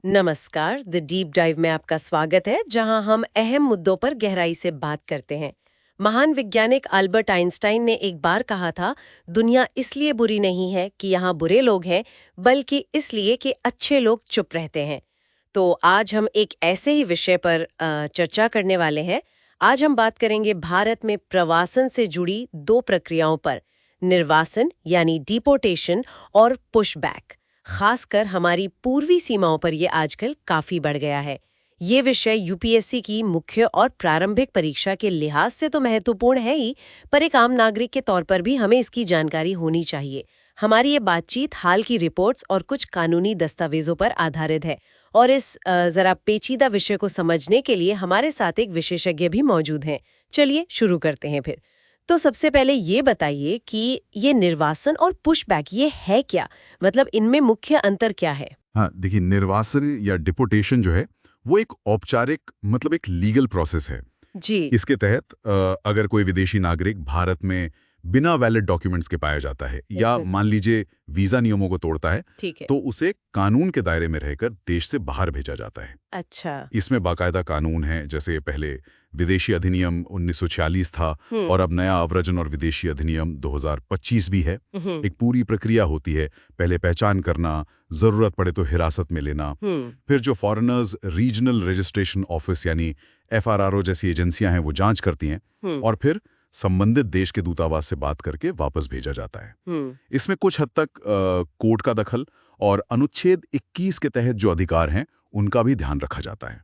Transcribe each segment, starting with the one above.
नमस्कार, the deep dive में आपका स्वागत है, जहां हम अहम मुद्दों पर गहराई से बात करते हैं। महान वैज्ञानिक अल्बर्ट आइंस्टाइन ने एक बार कहा था, दुनिया इसलिए बुरी नहीं है कि यहाँ बुरे लोग हैं, बल्कि इसलिए कि अच्छे लोग चुप रहते हैं। तो आज हम एक ऐसे ही विषय पर चर्चा करने वाले हैं। आज हम बात करेंगे भारत में प्रवासन से जुड़ी दो प्रक्रियाओं पर, निर्वासन यानी डिपोर्टेशन और पुशबैक। खासकर हमारी पूर्वी सीमाओं पर यह आजकल काफी बढ़ गया है। ये विषय यूपीएससी की मुख्य और प्रारंभिक परीक्षा के लिहाज से तो महत्वपूर्ण है ही, पर एक आम नागरिक के तौर पर भी हमें इसकी जानकारी होनी चाहिए। हमारी ये बातचीत हाल की रिपोर्ट्स और कुछ कानूनी दस्तावेजों पर आधारित है, और इस जरा पेचीदा विषय को समझने के लिए हमारे साथ एक विशेषज्ञ भी मौजूद हैं। चलिए शुरू करते हैं फिर। तो सबसे पहले ये बताइए कि ये निर्वासन और पुशबैक ये है क्या? मतलब इनमें मुख्य अंतर क्या है? हाँ, देखिए, निर्वासन या डिपोटेशन जो है वो एक औपचारिक मतलब एक लीगल प्रोसेस है। जी। इसके तहत अगर कोई विदेशी नागरिक भारत में बिना वैलिड डॉक्यूमेंट्स के पाया जाता है या बिल्कुल। मान लीजिए वीजा नियमों को तोड़ता है, ठीक है। तो उसे कानून के दायरे में रहकर देश से बाहर भेजा जाता है। अच्छा। इसमें बाकायदा कानून है, जैसे पहले विदेशी अधिनियम 1946 था और अब नया अव्रजन और विदेशी अधिनियम 2025 भी है। हम्म। एक पूरी प्रक्रिया होती है, पहले पहचान करना, जरूरत पड़े तो हिरासत में लेना, हम्म। फिर जो फॉरेनर्स रीजनल रजिस्ट्रेशन ऑफिस यानी एफआरआरओ जैसी एजेंसियां हैं वो जांच करती हैं, हम्म। और फिर संबंधित देश के दूतावास से बात करके वापस भेजा जाता है। हम्म। इसमें कुछ हद तक कोर्ट का दखल और अनुच्छेद 21 के तहत जो अधिकार हैं उनका भी ध्यान रखा जाता है।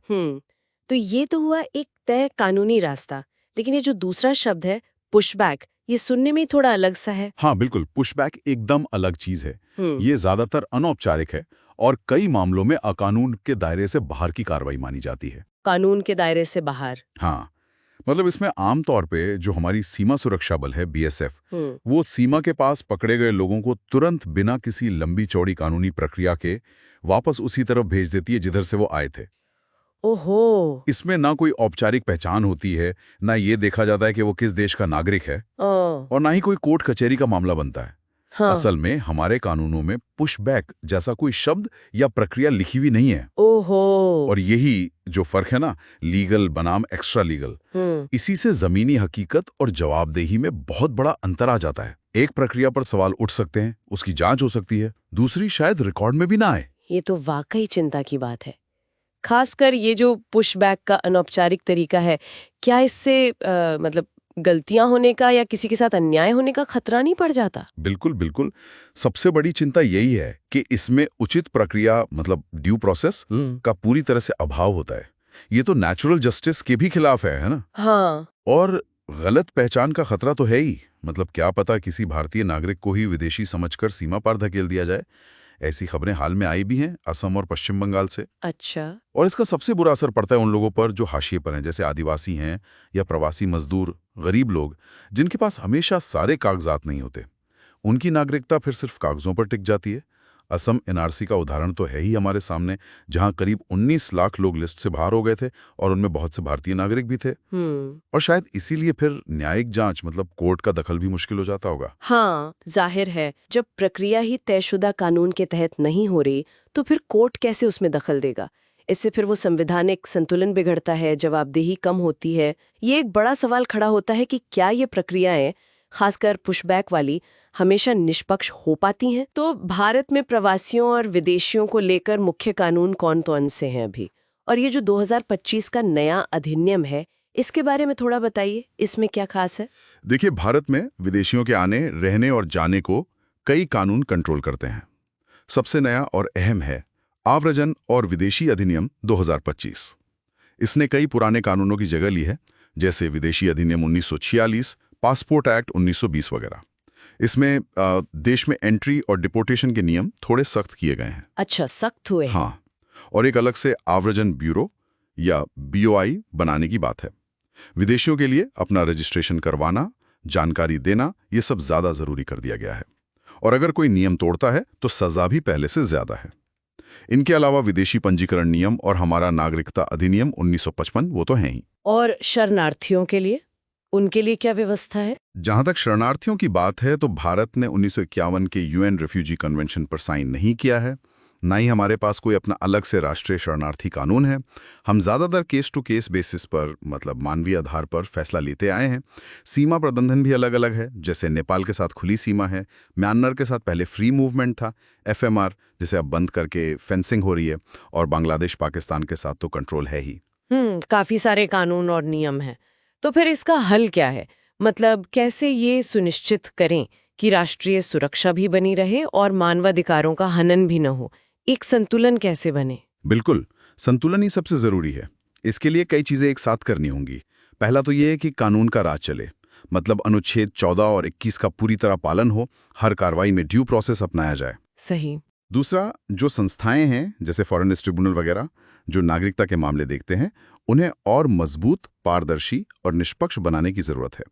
तो ये तो हुआ एक तय कानूनी रास्ता, लेकिन ये जो दूसरा शब्द है पुशबैक, ये सुनने में ही थोड़ा अलग सा है। हाँ बिल्कुल, पुशबैक एकदम अलग चीज है। हम्म। ये ज्यादातर अनौपचारिक है और कई मामलों में अकानून के दायरे से बाहर की कार्रवाई मानी जाती है। कानून के दायरे से बाहर। हाँ, मतलब इसमें आमतौर पे जो हमारी सीमा सुरक्षा बल है, बीएसएफ, हम्म। वो सीमा के पास पकड़े गए लोगों को तुरंत बिना किसी लंबी चौड़ी कानूनी प्रक्रिया के वापस उसी तरफ भेज देती है जिधर से वो आए थे। ओहो। इसमें ना कोई औपचारिक पहचान होती है, ना ये देखा जाता है कि वो किस देश का नागरिक है, ओ। और ना ही कोई कोर्ट कचहरी का मामला बनता है। हाँ। असल में हमारे कानूनों में पुशबैक जैसा कोई शब्द या प्रक्रिया लिखी हुई नहीं है। ओहो। और यही जो फर्क है ना, लीगल बनाम एक्स्ट्रा लीगल, इसी से जमीनी हकीकत और जवाबदेही में बहुत बड़ा अंतर आ जाता है। एक प्रक्रिया पर सवाल उठ सकते हैं, उसकी जांच हो सकती है, दूसरी शायद रिकॉर्ड में भी ना आए। ये तो वाकई चिंता की बात है। खासकर ये जो पुशबैक का अनौपचारिक तरीका है, क्या इससे मतलब गलतियां होने का या किसी के साथ अन्याय होने का खतरा नहीं पड़ जाता? बिल्कुल बिल्कुल, सबसे बड़ी चिंता यही है कि इसमें उचित प्रक्रिया मतलब ड्यू प्रोसेस का पूरी तरह से अभाव होता है। ये तो नेचुरल जस्टिस के भी खिलाफ है ना। हाँ। और गलत पहचान का खतरा तो है ही, मतलब क्या पता किसी भारतीय नागरिक को ही विदेशी समझकर सीमा पार धकेल दिया जाए। ऐसी खबरें हाल में आई भी हैं असम और पश्चिम बंगाल से। अच्छा। और इसका सबसे बुरा असर पड़ता है उन लोगों पर जो हाशिए पर हैं, जैसे आदिवासी हैं या प्रवासी मजदूर, गरीब लोग जिनके पास हमेशा सारे कागजात नहीं होते। उनकी नागरिकता फिर सिर्फ कागजों पर टिक जाती है। असम एनआरसी का उदाहरण तो है ही हमारे सामने, जहां करीब 19 लाख लोग लिस्ट से बाहर हो गए थे और उनमें बहुत से भारतीय नागरिक भी थे। और शायद इसीलिए फिर न्यायिक जांच मतलब कोर्ट का दखल भी मुश्किल हो जाता होगा। हाँ, जाहिर है, जब प्रक्रिया ही तयशुदा कानून के तहत नहीं हो रही, तो फिर कोर्ट कैसे उसमें दखल देगा? इससे फिर वो संवैधानिक संतुलन बिगड़ता है, जवाबदेही कम होती है। ये एक बड़ा सवाल खड़ा होता है कि क्या ये प्रक्रियाएं, खासकर पुशबैक वाली, हमेशा निष्पक्ष हो पाती हैं? तो भारत में प्रवासियों और विदेशियों को लेकर मुख्य कानून कौन-कौन से हैं अभी? और ये जो 2025 का नया अधिनियम है, इसके बारे में थोड़ा बताइए, इसमें क्या खास है? देखिए, भारत में विदेशियों के आने, रहने और जाने को कई कानून कंट्रोल करते हैं। सबसे नया और अहम है आव्रजन और विदेशी अधिनियम 2025। इसने कई पुराने कानूनों की जगह ली है, जैसे विदेशी अधिनियम 1946, पासपोर्ट एक्ट 1920 वगैरह। इसमें देश में एंट्री और डिपोर्टेशन के नियम थोड़े सख्त किए गए हैं। अच्छा, सख्त हुए हैं। हाँ, और एक अलग से आव्रजन ब्यूरो या बीओआई बनाने की बात है। विदेशियों के लिए अपना रजिस्ट्रेशन करवाना, जानकारी देना, ये सब ज्यादा जरूरी कर दिया गया है। और अगर कोई नियम तोड़ता है तो सजा भी पहले से ज्यादा है। इनके अलावा विदेशी पंजीकरण नियम और हमारा नागरिकता अधिनियम 1955 वो तो हैं ही। और शरणार्थियों के लिए? उनके लिए क्या व्यवस्था है? जहां तक शरणार्थियों की बात है तो भारत ने 1951 के यूएन रिफ्यूजी कन्वेंशन पर साइन नहीं किया है। ना ही हमारे पास कोई अपना अलग से राष्ट्रीय शरणार्थी कानून है। हम ज़्यादातर केस टू केस बेसिस पर, मतलब मानवीय आधार पर फैसला लेते आए हैं। सीमा प्रबंधन भी अलग अलग है, जैसे नेपाल के साथ खुली सीमा है, म्यांमार के साथ पहले फ्री मूवमेंट था, FMR जिसे अब बंद करके फेंसिंग हो रही है, और बांग्लादेश पाकिस्तान के साथ तो कंट्रोल है ही। काफी सारे कानून और नियम हैं। तो फिर इसका हल क्या है? मतलब कैसे ये सुनिश्चित करें कि राष्ट्रीय सुरक्षा भी बनी रहे और मानवाधिकारों का हनन भी न हो? एक संतुलन कैसे बने? बिल्कुल, संतुलन ही सबसे जरूरी है। इसके लिए कई चीजें एक साथ करनी होंगी। पहला तो ये है कि कानून का राज चले, मतलब अनुच्छेद 14 और 21 का पूरी तरह पालन हो, हर कार्रवाई में ड्यू प्रोसेस अपनाया जाए। सही। दूसरा, जो संस्थाएं हैं जैसे फॉरेन ट्रिब्यूनल वगैरह, जो नागरिकता के मामले देखते हैं, उन्हें और मजबूत, पारदर्शी और निष्पक्ष बनाने की जरूरत है।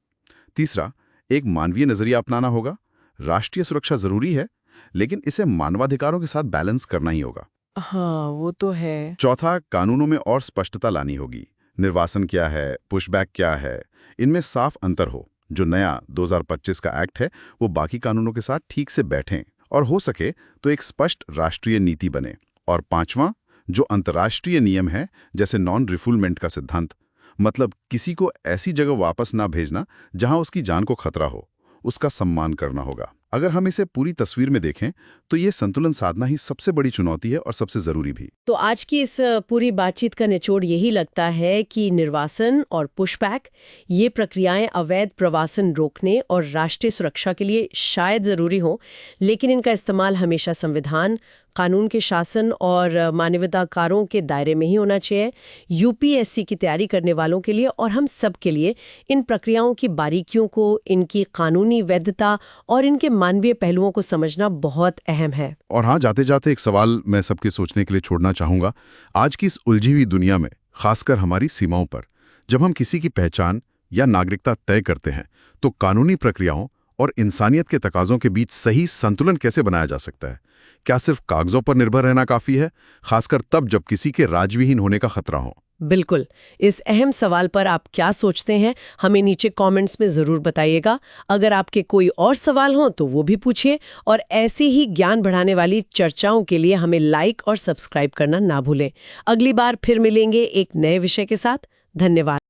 तीसरा, एक मानवीय नजरिया अपनाना होगा। राष्ट्रीय सुरक्षा जरूरी है, लेकिन इसे मानवाधिकारों के साथ बैलेंस करना ही होगा। हाँ, वो तो है। चौथा, कानूनों में और स्पष्टता लानी होगी। निर्वासन क्या है, पुशबैक क्या है, इनमें साफ अंतर हो। जो नया 2025 का एक्ट है वो बाकी कानूनों के साथ ठीक से बैठें, और हो सके तो एक स्पष्ट राष्ट्रीय नीति बने। और पांचवां, जो अंतर्राष्ट्रीय नियम है जैसे नॉन रिफुलमेंट का सिद्धांत, मतलब किसी को ऐसी जगह वापस ना भेजना जहां उसकी जान को खतरा हो, उसका सम्मान करना होगा। अगर हम इसे पूरी तस्वीर में देखें तो ये संतुलन साधना ही सबसे बड़ी चुनौती है और सबसे जरूरी भी। तो आज की इस पूरी बातचीत का निचोड़ यही लगता है कि निर्वासन और पुशबैक, ये प्रक्रियाएं अवैध प्रवासन रोकने और राष्ट्रीय सुरक्षा के लिए शायद जरूरी हो, लेकिन इनका इस्तेमाल हमेशा संविधान, कानून के शासन और मानवाधिकारों के दायरे में ही होना चाहिए। UPSC की तैयारी करने वालों के लिए और हम सब के लिए इन प्रक्रियाओं की बारीकियों को, इनकी कानूनी वैधता और इनके मानवीय पहलुओं को समझना बहुत अहम है। और हाँ, जाते जाते एक सवाल मैं सबके सोचने के लिए छोड़ना चाहूंगा। आज की इस उलझी हुई दुनिया में, खासकर हमारी सीमाओं पर, जब हम किसी की पहचान या नागरिकता तय करते हैं तो कानूनी प्रक्रियाओं और इंसानियत के तकाजों के बीच सही संतुलन कैसे बनाया जा सकता है? क्या सिर्फ कागजों पर निर्भर रहना काफी है, खासकर तब जब किसी के राजविहीन होने का खतरा हो? बिल्कुल। इस अहम सवाल पर आप क्या सोचते हैं, हमें नीचे कमेंट्स में ज़रूर बताइएगा। अगर आपके कोई और सवाल हो तो वो भी पूछिए, और ऐसी ही ज्ञान बढ़ाने वाली चर्चाओं के लिए हमें लाइक और सब्सक्राइब करना ना भूलें। अगली बार फिर मिलेंगे एक नए विषय के साथ। धन्यवाद।